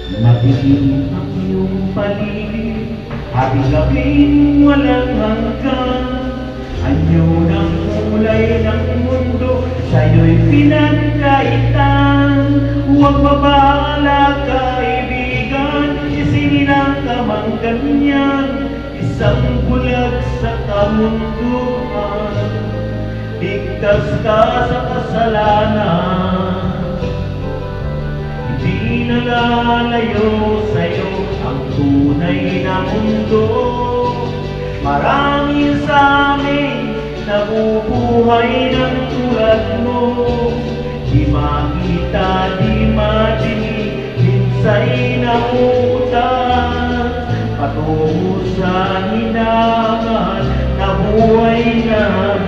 Madilim ang iyong paligid, habi-gabing walang hanggan. Anyo ng kulay ng mundo, sa'yo'y pinagkaitan. Huwag mabahala kaibigan, isinilang ka mang ganyan. Isang bulag sa kamunduhan, ligtas ka sa kasalanan. Di nalalayo sa'yo ang tunay na mundo. Marami sa amin nabubuhay ng tulad mo. Di makita, di madinig, minsa'y namutan patungo sa hinangan na buhay namin.